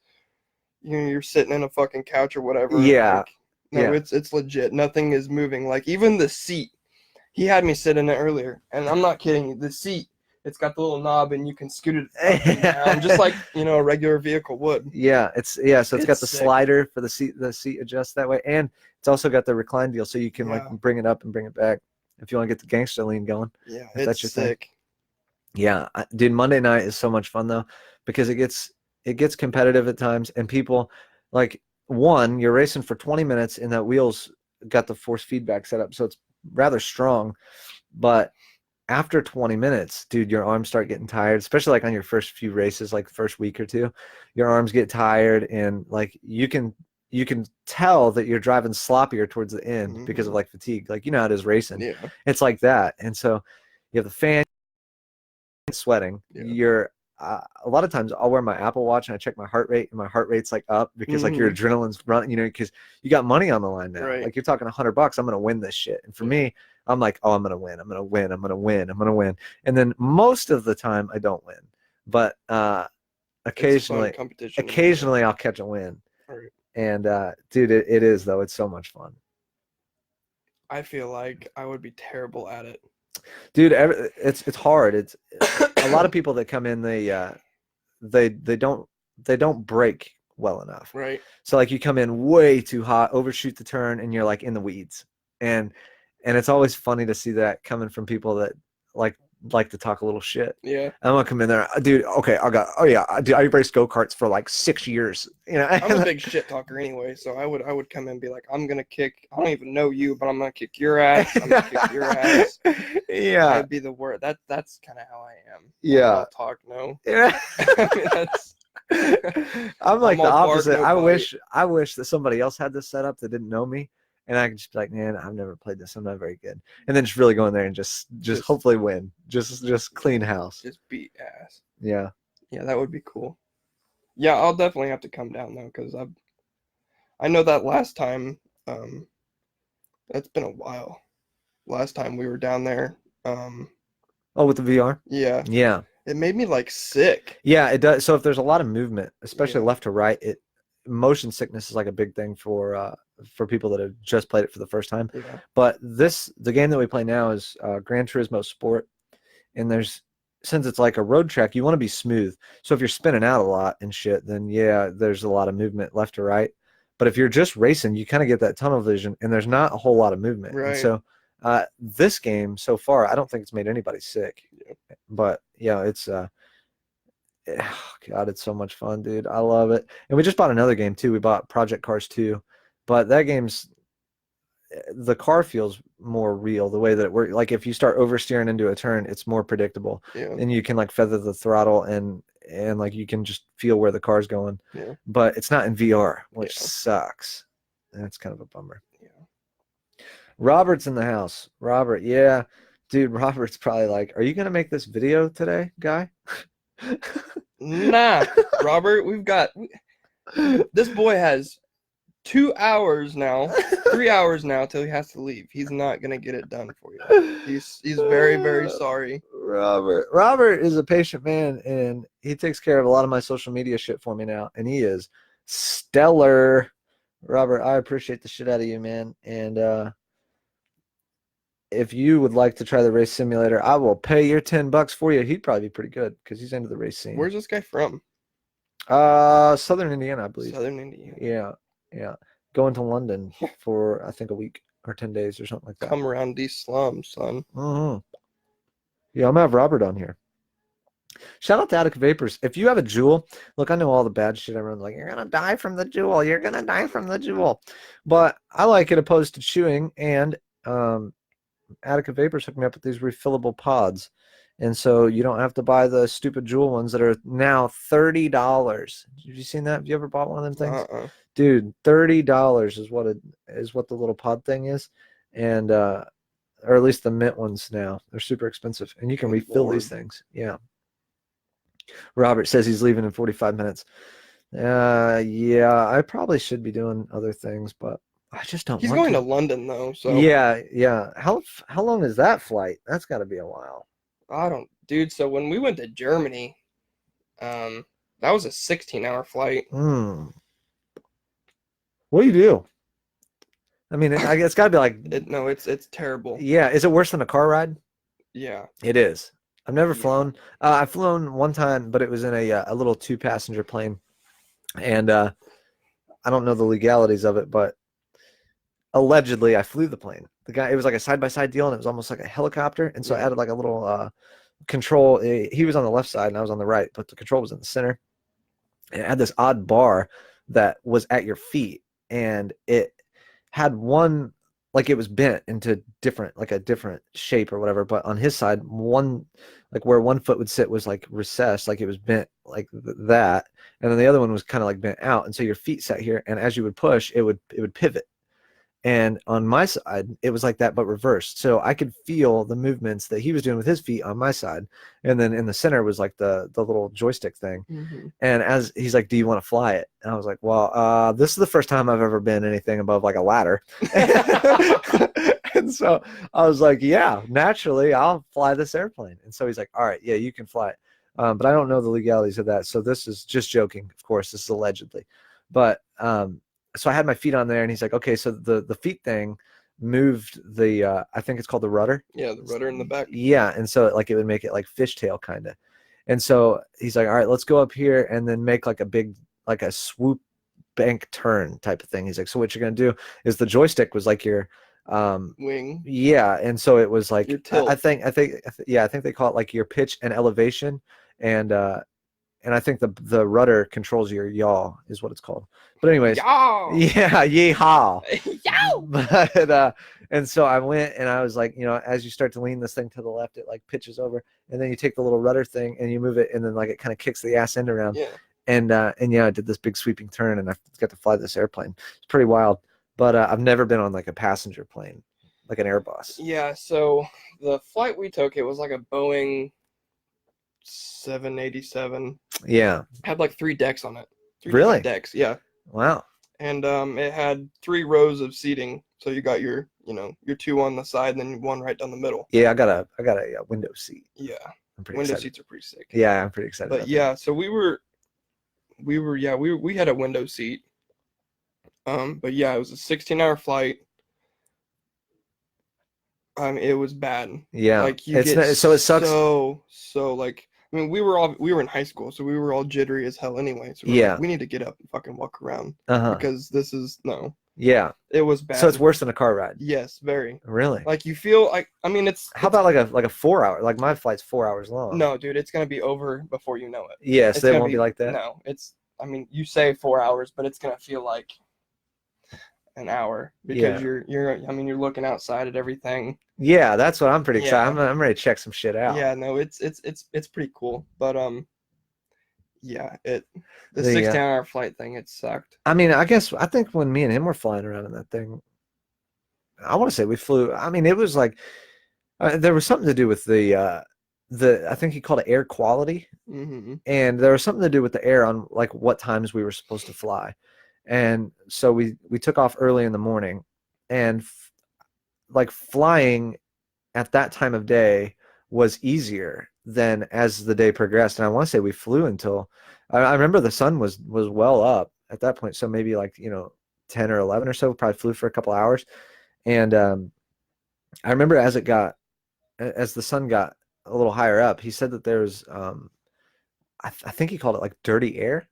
you're sitting in a fucking couch or whatever. Yeah. It's legit. Nothing is moving. Like, even the seat. He had me sit in it earlier, and I'm not kidding you. The seat, it's got the little knob, and you can scoot it up and down, just like a regular vehicle would. Yeah, so it's got the slider for the seat. The seat adjusts that way, and it's also got the recline deal, so you can like bring it up and bring it back if you want to get the gangster lean going. Yeah, that's your sick thing. Yeah, dude, Monday night is so much fun though, because it gets competitive at times, and people like you're racing for 20 minutes, and that wheel's got the force feedback set up, so it's rather strong, but after 20 minutes, dude, your arms start getting tired, especially like on your first few races, like the first week or two, your arms get tired, and like you can tell that you're driving sloppier towards the end because of like fatigue. Like, how it is racing. Yeah. It's like that. And so you have the fan sweating. You're a lot of times I'll wear my Apple Watch and I check my heart rate, and my heart rate's like up because like your adrenaline's running, because you got money on the line now. Right. Like, you're talking $100. I'm going to win this shit. And for me, I'm like, oh, I'm going to win. I'm going to win. I'm going to win. I'm going to win. And then most of the time I don't win, but occasionally I'll catch a win. Right. And dude, it is though. It's so much fun. I feel like I would be terrible at it. Dude, it's hard. It's a lot of people that come in, they don't brake well enough. Right. So like you come in way too hot, overshoot the turn, and you're like in the weeds. And it's always funny to see that coming from people that like like to talk a little shit. Yeah. I'm gonna come in there, dude. Okay, oh yeah, dude, I raced go-karts for like 6 years. I'm a big shit talker anyway, so I would come in and be like, I'm gonna kick. I don't even know you, but I'm gonna kick your ass. I'm gonna kick your ass. Yeah, I'd be the word. That's kind of how I am. Yeah. I'm all talk, no. yeah. I mean, that's. I'm like I'm the all bark, opposite. no I wish that somebody else had this set up that didn't know me, and I could just be like, man, I've never played this. I'm not very good, and then just really go in there and just hopefully win. Just clean house. Just beat ass. Yeah. Yeah, that would be cool. Yeah, I'll definitely have to come down though, because I know that last time, it's been a while. Last time we were down there, Oh, with the VR. yeah, Yeah. it made me like sick. Yeah, it does. So if there's a lot of movement, especially Yeah. left to right, motion sickness is like a big thing for people that have just played it for the first time. Yeah. But the game that we play now is Gran Turismo Sport, and since it's like a road track, you want to be smooth. So if you're spinning out a lot and shit, then yeah, there's a lot of movement left to right. But if you're just racing, you kind of get that tunnel vision, and there's not a whole lot of movement. Right. And so this game so far, I don't think it's made anybody sick. Yeah. But yeah, it's God, it's so much fun, dude. I love it. And we just bought another game too. We bought Project Cars 2, but that game's the car feels more real. The way that it works, like if you start oversteering into a turn, it's more predictable, Yeah. and you can like feather the throttle and like you can just feel where the car's going. Yeah. But it's not in VR, which Yeah. sucks. That's kind of a bummer. Yeah. Robert's in the house. Robert, yeah, dude. Robert's probably like, "Are you gonna make this video today, guy?" Nah, Robert, this boy has 2 hours now, 3 hours now till he has to leave. He's not gonna get it done for you. He's very, very sorry. Robert is a patient man, and he takes care of a lot of my social media shit for me now, and he is stellar. Robert, I appreciate the shit out of you, man. And if you would like to try the race simulator, I will pay your $10 for you. He'd probably be pretty good because he's into the race scene. Where's this guy from? Southern Indiana, I believe. Southern Indiana. Yeah. Going to London for I think a week or 10 days or something like that. Come around these slums, son. Mm-hmm. Yeah, I'm gonna have Robert on here. Shout out to Attica Vapors. If you have a jewel, look, I know all the bad shit. Everyone's like, you're gonna die from the jewel. You're gonna die from the jewel. But I like it opposed to chewing, and Attica Vapors hooked me up with these refillable pods. And so you don't have to buy the stupid jewel ones that are now $30. Have you seen that? Have you ever bought one of them things? Dude, $30 is what the little pod thing is. And or at least the mint ones now. They're super expensive. And you can refill these things. Yeah. Robert says he's leaving in 45 minutes. Yeah, I probably should be doing other things, but I just don't He's want going to London though, so Yeah. How long is that flight? That's got to be a while. Dude, so when we went to Germany, that was a 16-hour flight. What do you do? I mean, it's got to be like no, it's terrible. Yeah, is it worse than a car ride? Yeah. It is. I've never flown. I've flown one time, but it was in a little 2-passenger plane, and I don't know the legalities of it, but allegedly I flew the plane. It was like a side-by-side deal, and it was almost like a helicopter, and so I added like a little control. He was on the left side, and I was on the right, but the control was in the center. And it had this odd bar that was at your feet, and it had one, like it was bent into a different shape or whatever, but on his side, like where one foot would sit was like recessed, like it was bent like that, and then the other one was kind of like bent out, and so your feet sat here, and as you would push, it would pivot. And on my side, it was like that, but reversed. So I could feel the movements that he was doing with his feet on my side. And then in the center was like the little joystick thing. Mm-hmm. And as he's like, do you want to fly it? And I was like, well, this is the first time I've ever been anything above like a ladder. And so I was like, yeah, naturally I'll fly this airplane. And so he's like, all right, yeah, you can fly it. But I don't know the legalities of that. So this is just joking. Of course, this is allegedly. But, so I had my feet on there, and he's like, okay, so the feet thing moved the, I think it's called the rudder. Yeah, the rudder in the back. Yeah, and so like it would make it like fishtail kind of. And so he's like, all right, let's go up here and then make like a swoop bank turn type of thing. He's like, so what you're going to do is the joystick was like your Wing. Yeah, and so it was like Your tilt. I think they call it like your pitch and elevation, and I think the rudder controls your yaw is what it's called. But anyways, Yow! yeah, yeehaw. Yow! But and so I went and I was like, as you start to lean this thing to the left, it like pitches over, and then you take the little rudder thing and you move it, and then like it kind of kicks the ass end around. Yeah. And yeah, I did this big sweeping turn, and I got to fly this airplane. It's pretty wild. But I've never been on like a passenger plane, like an Airbus. Yeah, so the flight we took, it was like a Boeing 787. Yeah. Had like 3 decks on it. 3 Really? decks, yeah. Wow. And it had 3 rows of seating. So you got your 2 on the side and then 1 right down the middle. Yeah, I got a window seat. Yeah. I'm pretty Window excited. seats are pretty sick. Yeah, I'm pretty excited. But yeah, so we had a window seat. But yeah, it was a 16-hour flight. It was bad. Yeah. Like you so it sucks. So like, I mean, we were in high school, so we were all jittery as hell anyway. So we're like, we need to get up and fucking walk around because this is no. Yeah. It was bad. So it's worse than a car ride. Yes, very. Really? Like you feel like, I mean, How about like a 4 hour? Like my flight's 4 hours long. No, dude, it's gonna be over before you know it. Yes, they won't be like that. No, I mean, you say 4 hours, but it's gonna feel like an hour because you're looking outside at everything. Yeah, that's what I'm pretty excited. I'm ready to check some shit out. Yeah, no, it's pretty cool. But yeah, the 16-hour flight thing, it sucked. I mean, I think when me and him were flying around in that thing, I want to say we flew. I mean, it was like there was something to do with the I think he called it air quality, and there was something to do with the air on like what times we were supposed to fly. And so we took off early in the morning, and like flying at that time of day was easier than as the day progressed. And I want to say we flew until I remember the sun was well up at that point. So maybe like, 10 or 11 or so, probably flew for a couple hours. And I remember as the sun got a little higher up, he said that there's, I think he called it like dirty air.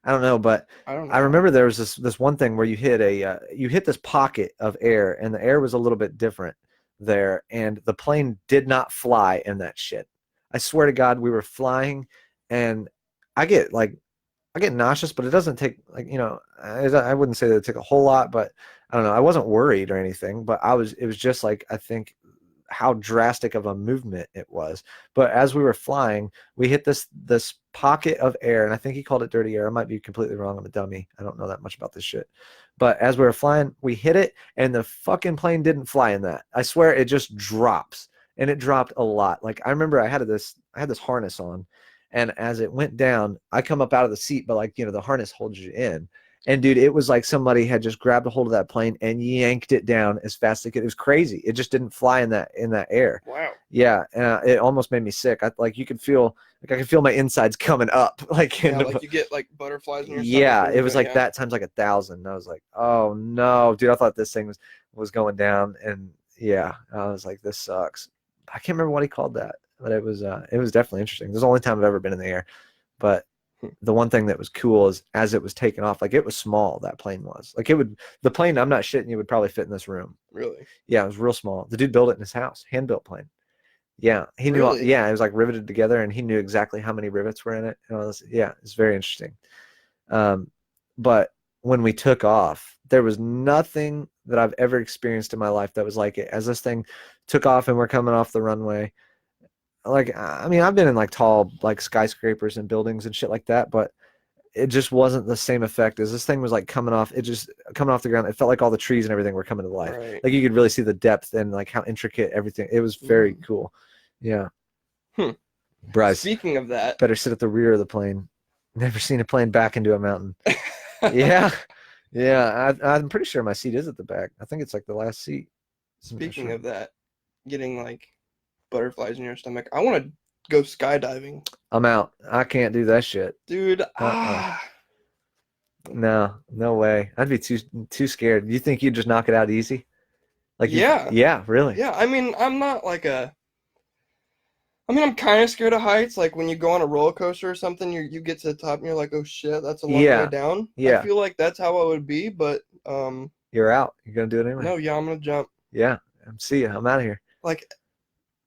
I don't know, but I remember there was this one thing where you hit this pocket of air, and the air was a little bit different there, and the plane did not fly in that shit. I swear to God, we were flying, and I get nauseous, but it doesn't take I wouldn't say that it took a whole lot, but I don't know. I wasn't worried or anything, but it was just like, I think how drastic of a movement it was. But as we were flying, we hit this pocket of air, and I think he called it dirty air. I might be completely wrong. I'm a dummy. I don't know that much about this shit. But as we were flying, we hit it, and the fucking plane didn't fly in that. I swear it just drops, and it dropped a lot. Like I remember I had this harness on, and as it went down, I come up out of the seat, but like, the harness holds you in. And dude, it was like somebody had just grabbed a hold of that plane and yanked it down as fast as it could. It was crazy. It just didn't fly in that air. Wow. Yeah, and it almost made me sick. I could feel my insides coming up. Like you get like butterflies in your stomach. Yeah, it was like that times like 1,000. I was like, oh no, dude, I thought this thing was going down, and yeah, I was like, this sucks. I can't remember what he called that, but it was definitely interesting. It was the only time I've ever been in the air, but the one thing that was cool is as it was taking off, like it was small, that plane was. Like the plane, I'm not shitting you, would probably fit in this room. Really? Yeah, it was real small. The dude built it in his house, hand-built plane. Yeah, he knew. Really? Yeah, it was like riveted together, and he knew exactly how many rivets were in it. And all this. Yeah, it's very interesting. But when we took off, there was nothing that I've ever experienced in my life that was like it. As this thing took off and we're coming off the runway, like, I mean, I've been in like tall like skyscrapers and buildings and shit like that, but it just wasn't the same effect as this thing was like coming off the ground. It felt like all the trees and everything were coming to life. Right. Like you could really see the depth and like how intricate everything. It was very cool. Yeah. Briles, speaking of that, better sit at the rear of the plane. Never seen a plane back into a mountain. Yeah. Yeah. I'm pretty sure my seat is at the back. I think it's like the last seat. Speaking of that, getting like butterflies in your stomach, I want to go skydiving. I'm out. I can't do that shit, dude. No way. I'd be too scared. You think you'd just knock it out easy? Like yeah, really? Yeah, I mean, I'm not like I'm kind of scared of heights. Like when you go on a roller coaster or something, you get to the top and you're like, oh shit, that's a long way down. Yeah. I feel like that's how it would be, but you're out. You're gonna do it anyway. No, yeah, I'm gonna jump. Yeah. See ya. I'm out of here. Like,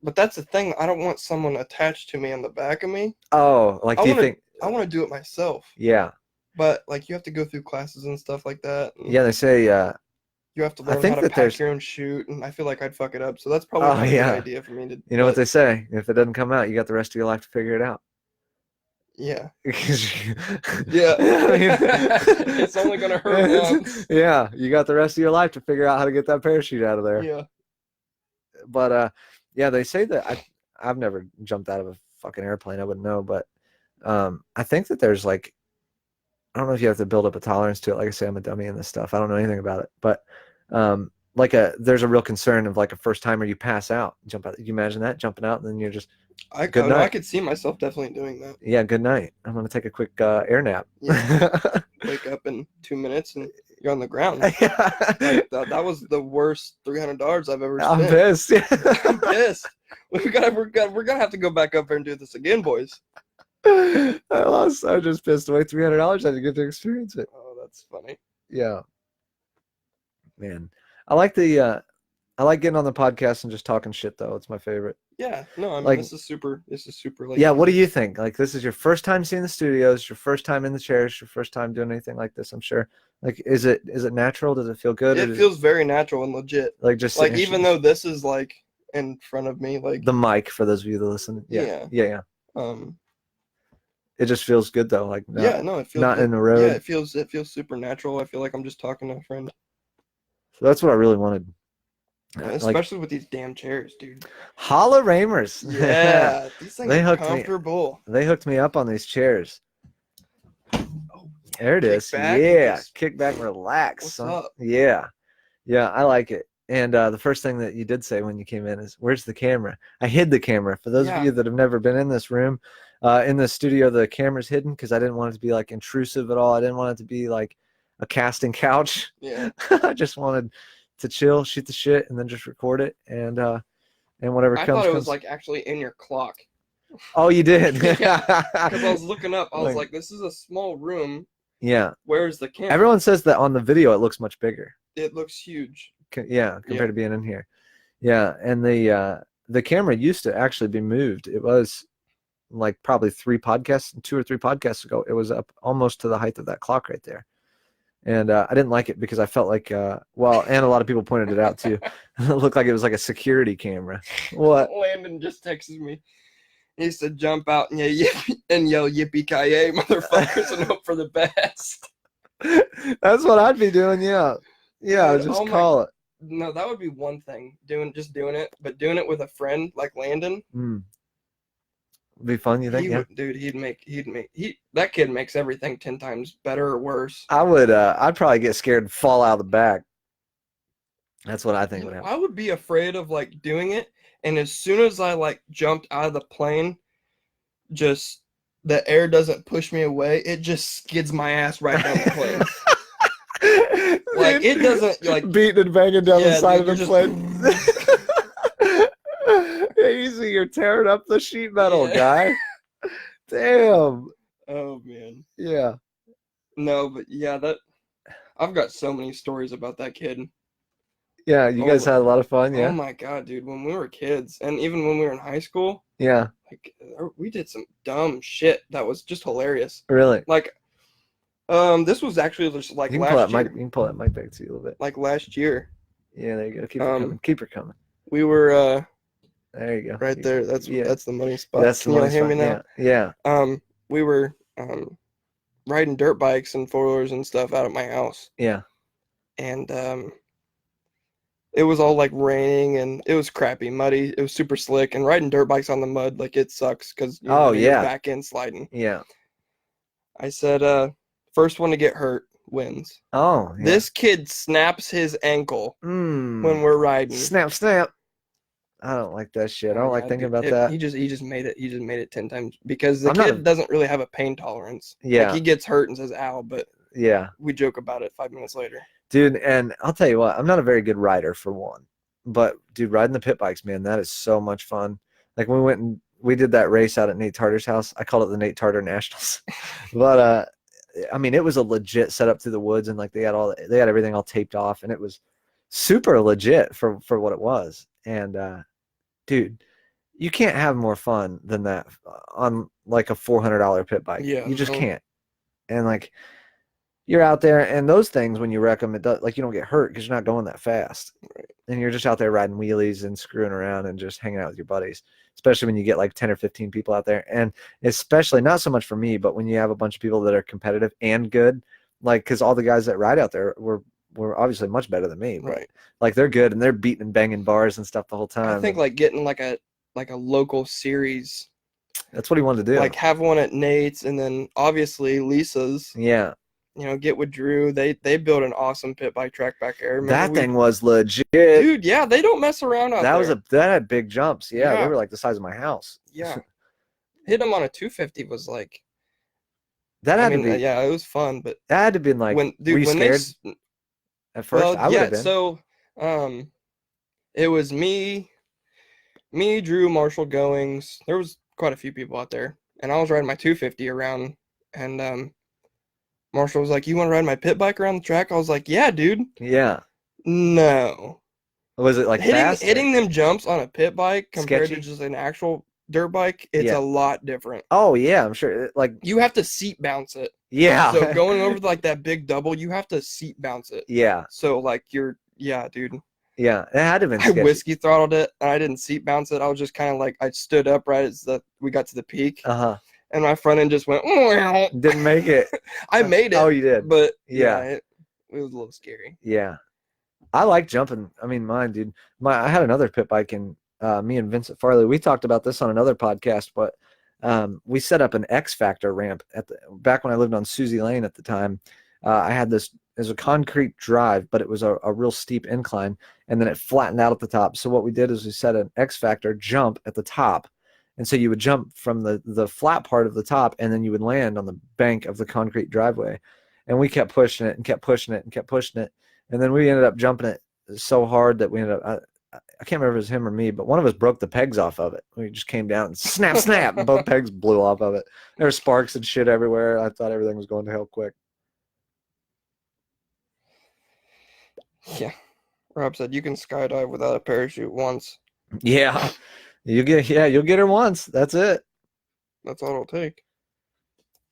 but that's the thing. I don't want someone attached to me on the back of me. Oh, like, do you think? I want to do it myself. Yeah. But like, you have to go through classes and stuff like that. Yeah, they say. You have to I learn think how to that pack there's. your own chute, and I feel like I'd fuck it up. So that's probably Oh not a good yeah. idea for me to. You know what they say? If it doesn't come out, you got the rest of your life to figure it out. Yeah. Yeah. I mean, it's only gonna hurt once. Yeah, you got the rest of your life to figure out how to get that parachute out of there. Yeah. But yeah, they say that I've never jumped out of a fucking airplane. I wouldn't know, but I think that there's like, I don't know if you have to build up a tolerance to it. Like I say, I'm a dummy in this stuff. I don't know anything about it, but there's a real concern of like a first timer, you pass out, jump out. You imagine that, jumping out, and then you're just good night. I could see myself definitely doing that. Yeah, good night. I'm gonna take a quick air nap. Yeah. Wake up in 2 minutes and you're on the ground. Like, that was the worst $300 I've ever spent. I'm pissed. I'm pissed. We're gonna have to go back up there and do this again, boys. I just pissed away $300. I didn't get to experience it. Oh, that's funny. Yeah, man. I like getting on the podcast and just talking shit though. It's my favorite. Yeah, no, I mean, like, this is super. Like, yeah, what do you think? Like, this is your first time seeing the studios, your first time in the chairs, your first time doing anything like this, I'm sure. Like, is it natural? Does it feel good? It feels very natural and legit. Like, just like, even though this is like in front of me, like the mic for those of you that listen. Yeah. It just feels good though. Like, it feels not in the road. Yeah, it feels super natural. I feel like I'm just talking to a friend. So that's what I really wanted. Especially with these damn chairs, dude. Holla Ramers. Yeah, these things are comfortable. They hooked me up on these chairs. Oh, there it is. Yeah, kick back and relax. What's up? Yeah, I like it. And the first thing that you did say when you came in is, "Where's the camera?" I hid the camera. For those of you that have never been in this room, in the studio, the camera's hidden because I didn't want it to be like intrusive at all. I didn't want it to be like a casting couch. Yeah, I just wanted to chill, shoot the shit, and then just record it, and whatever comes. I thought it was like actually in your clock. Oh, you did? Yeah, because I was looking up. I was like, this is a small room. Yeah. Where's the camera? Everyone says that on the video it looks much bigger. It looks huge. Yeah, compared to being in here. Yeah, and the camera used to actually be moved. It was like probably 2 or 3 podcasts ago. It was up almost to the height of that clock right there. And I didn't like it because I felt like, and a lot of people pointed it out too. It looked like it was like a security camera. What? Landon just texted me. He said, "Jump out and yell yippee-ki-yay, motherfuckers, and hope for the best." That's what I'd be doing. Yeah, just call it. No, that would be one thing. Doing it, but doing it with a friend like Landon. Be fun, you think? That kid makes everything 10 times better or worse. I'd probably get scared and fall out of the back. That's what I think would happen. I would be afraid of like doing it, and as soon as I like jumped out of the plane, just the air doesn't push me away, it just skids my ass right down the plane. Like, it doesn't like beating and banging down the side of the plane. Easy, you're tearing up the sheet metal, guy. Damn. Oh man. Yeah. No, but yeah, I've got so many stories about that kid. Yeah, you guys had a lot of fun. Yeah. Oh my god, dude! When we were kids, and even when we were in high school. Yeah. Like, we did some dumb shit that was just hilarious. Really? Like, this was actually just like last year. You can pull that mic back to you a little bit. Like last year. Yeah, there you go. Keep it coming. Keep it coming. We were there you go. Right there. That's the money spot. That's the money spot. Hear me now? Yeah. We were riding dirt bikes and 4-wheelers and stuff out at my house. Yeah. And it was all like raining and it was crappy, muddy. It was super slick, and riding dirt bikes on the mud, like, it sucks because you're back end sliding. Yeah. I said, first one to get hurt wins. Oh. Yeah. This kid snaps his ankle when we're riding. Snap. I don't like that shit. I don't like thinking about that. He just made it 10 times because the kid doesn't really have a pain tolerance. Yeah. Like, he gets hurt and says ow, but yeah, we joke about it 5 minutes later. Dude, and I'll tell you what, I'm not a very good rider for one. But dude, riding the pit bikes, man, that is so much fun. Like, we went and we did that race out at Nate Tartar's house. I called it the Nate Tartar Nationals. But I mean, it was a legit setup through the woods, and like they had everything all taped off, and it was super legit for what it was. And dude, you can't have more fun than that on like a $400 pit bike. Yeah, You just no. can't. And like you're out there, and those things when you wreck them, it does like you don't get hurt because you're not going that fast, Right. and you're just out there riding wheelies and screwing around and just hanging out with your buddies. Especially when you get like 10 or 15 people out there, and especially not so much for me, but when you have a bunch of people that are competitive and good, like because all the guys that ride out there were obviously much better than me, but Right. like they're good and they're beating and banging bars and stuff the whole I time. think And like getting like a local series, that's what he wanted to do. like have one at Nate's, and then obviously Lisa's. Yeah. You know, get with Drew. They built an awesome pit bike track back there. Remember That we, thing was legit. dude, yeah, they don't mess around out That was there. that had big jumps. Yeah, they Yeah. were like the size of my house. Yeah. Hit them on a 250 was like, That I had to mean, be. yeah, it was fun, but That had to been like. when, Were dude, you when they, scared at first? well, I would yeah, have been. so, it was me, Drew, Marshall Goings. There was quite a few people out there, and I was riding my 250 around, and Marshall was like, "You want to ride my pit bike around the track?" I was like, "Yeah, dude." Yeah. No. Was it like fast? Hitting them jumps on a pit bike compared to Sketchy? just an actual dirt bike, it's Yeah. a lot different. Oh yeah, I'm sure. Like You have to seat bounce it. yeah. So going over like that big double, you have to seat bounce it. Yeah. So like yeah, dude. Yeah. It had to have been I sketchy. whiskey throttled it, and I didn't seat bounce it. I was just kind of like I stood up right as we got to the peak, and my front end just went. Didn't make it. I made it. Oh, you did. But Yeah. it was a little scary. Yeah. I like jumping. I mean, mine, dude. I had another pit bike, and me and Vincent Farley. We talked about this on another podcast, but we set up an X Factor ramp back when I lived on Susie Lane at the time. I had this as a concrete drive, but it was a real steep incline, and then it flattened out at the top. So what we did is we set an X Factor jump at the top, and so you would jump from the flat part of the top, and then you would land on the bank of the concrete driveway. And we kept pushing it and kept pushing it and kept pushing it. And then we ended up jumping it so hard that we ended up, I can't remember if it was him or me, but one of us broke the pegs off of it. We just came down and snap, snap, and both pegs blew off of it. There were sparks and shit everywhere. I thought everything was going to hell quick. Yeah. Rob said you can skydive without a parachute once. Yeah. You'll get her once. That's it. That's all it'll take.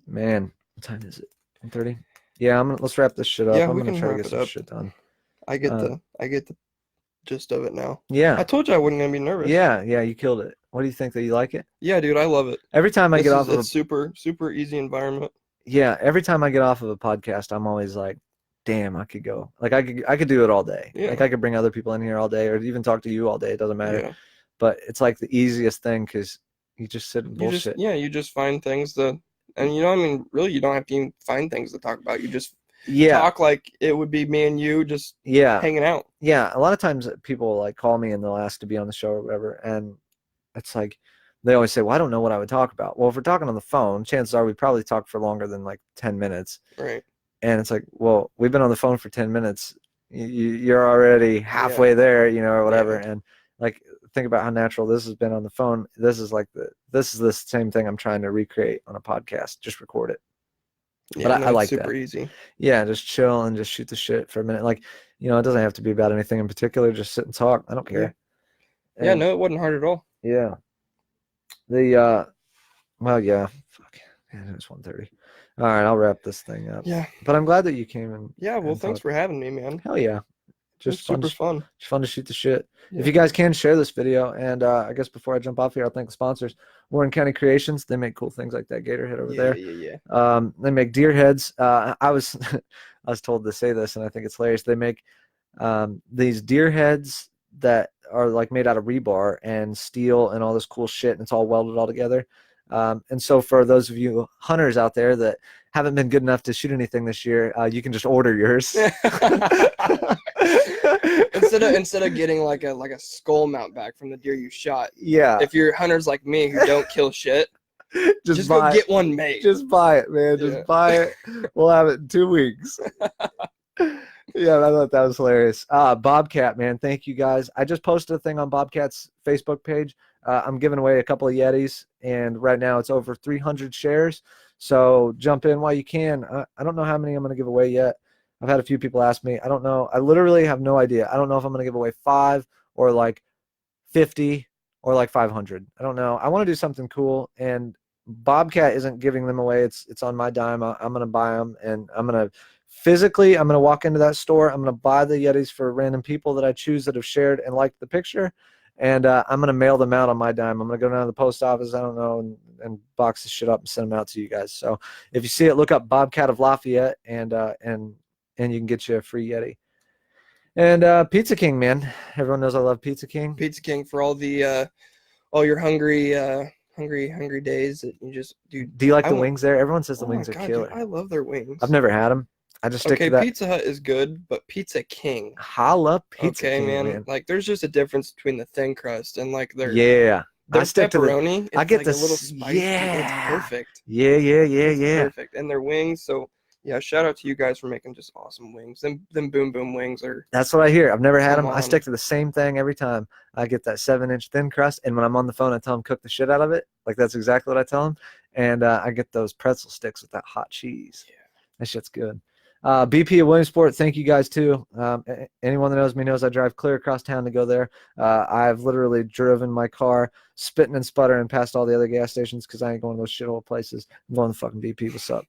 Man, what time is it? 10:30? Yeah, let's wrap this shit up. Yeah, I'm we gonna can try to wrap get it some up. shit done. I get the gist of it now. Yeah. I told you I wasn't gonna be nervous. Yeah, you killed it. What do you think? That you like it? Yeah, dude, I love it. Every time I get off of it's super, super easy environment. Yeah, every time I get off of a podcast, I'm always like, damn, I could go. Like I could do it all day. Yeah. Like I could bring other people in here all day or even talk to you all day. It doesn't matter. Yeah. But it's like the easiest thing because you just sit and bullshit. You just find things and I mean, really, you don't have to even find things to talk about. You just talk like it would be me and you just hanging out. Yeah, a lot of times people like call me and they'll ask to be on the show or whatever, and it's like they always say, well, I don't know what I would talk about. Well, if we're talking on the phone, chances are we probably talk for longer than like 10 minutes. Right. And it's like, well, we've been on the phone for 10 minutes. You're already halfway there, or whatever. Yeah. And like, think about how natural this has been on the phone. This is the same thing I'm trying to recreate on a podcast. Just record it. Yeah, but I like super that. Easy. Yeah, just chill and just shoot the shit for a minute. Like, it doesn't have to be about anything in particular. Just sit and talk. I don't care. Yeah, no, it wasn't hard at all. Yeah. Fuck. Yeah, it was 1:30. All right, I'll wrap this thing up. Yeah. But I'm glad that you came and thanks for having me, man. Hell yeah. Just super fun. Just fun to shoot the shit. Yeah. If you guys can share this video, and I guess before I jump off here, I'll thank the sponsors. Warren County Creations. They make cool things like that gator head over there. Yeah. They make deer heads. I was I was told to say this, and I think it's hilarious. They make these deer heads that are like made out of rebar and steel and all this cool shit, and it's all welded all together. And so for those of you hunters out there that haven't been good enough to shoot anything this year, you can just order yours. instead of getting like a skull mount back from the deer you shot. Yeah. If you're hunters like me who don't kill shit, just go get one made. Just buy it, man. Just buy it. We'll have it in 2 weeks. Yeah, I thought that was hilarious. Bobcat, man, thank you guys. I just posted a thing on Bobcat's Facebook page. I'm giving away a couple of Yetis, and right now it's over 300 shares. So jump in while you can. I don't know how many I'm going to give away yet. I've had a few people ask me. I don't know. I literally have no idea. I don't know if I'm going to give away 5 or like 50 or like 500. I don't know. I want to do something cool, and Bobcat isn't giving them away. It's on my dime. I'm going to buy them, and I'm going to walk into that store. I'm going to buy the Yetis for random people that I choose that have shared and liked the picture, and I'm going to mail them out on my dime. I'm going to go down to the post office, I don't know, and box this shit up and send them out to you guys. So if you see it, look up Bobcat of Lafayette, and you can get you a free Yeti. And Pizza King, man. Everyone knows I love Pizza King. Pizza King for all your hungry days that you just do. Do you like the wings there? Everyone says the wings are killer. Dude, I love their wings. I've never had them. I just stick to that. Pizza Hut is good, but Pizza King. Holla Pizza King, man. Like, there's just a difference between the thin crust and like their I stick pepperoni. I get like a little spicy. It's perfect. Yeah. Perfect. And their wings. So yeah, shout out to you guys for making just awesome wings. Them boom boom wings are. That's what I hear. I've never had them. I stick to the same thing every time. I get that 7-inch thin crust, and when I'm on the phone, I tell them cook the shit out of it. Like, that's exactly what I tell them. And I get those pretzel sticks with that hot cheese. Yeah, that shit's good. BP of Williamsport, thank you guys too. Anyone that knows me knows I drive clear across town to go there. I've literally driven my car spitting and sputtering past all the other gas stations because I ain't going to those shithole places. I'm going to fucking BP. What's up?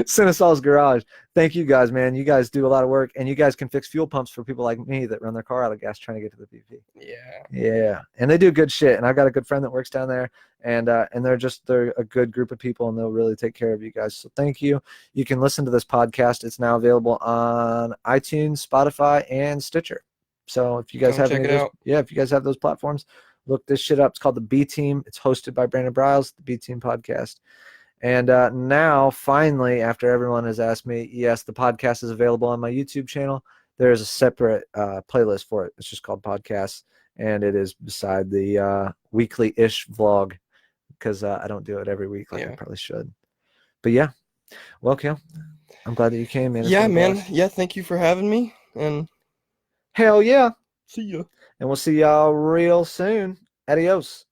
Cinesol's Garage. Thank you guys, man. You guys do a lot of work, and you guys can fix fuel pumps for people like me that run their car out of gas trying to get to the BP. Yeah. And they do good shit. And I've got a good friend that works down there, and they're a good group of people, and they'll really take care of you guys. So thank you. You can listen to this podcast. It's now available on iTunes, Spotify, and Stitcher. So if you guys if you guys have those platforms, look this shit up. It's called The B Team. It's hosted by Brandon Briles, the B Team podcast. And now, finally, after everyone has asked me, yes, the podcast is available on my YouTube channel. There is a separate playlist for it. It's just called Podcasts, and it is beside the weekly-ish vlog, because I don't do it every week like I probably should. But yeah, well, Kayle, I'm glad that you came, man. Yeah, man. Yeah, thank you for having me. And hell yeah. See ya. And we'll see y'all real soon. Adios.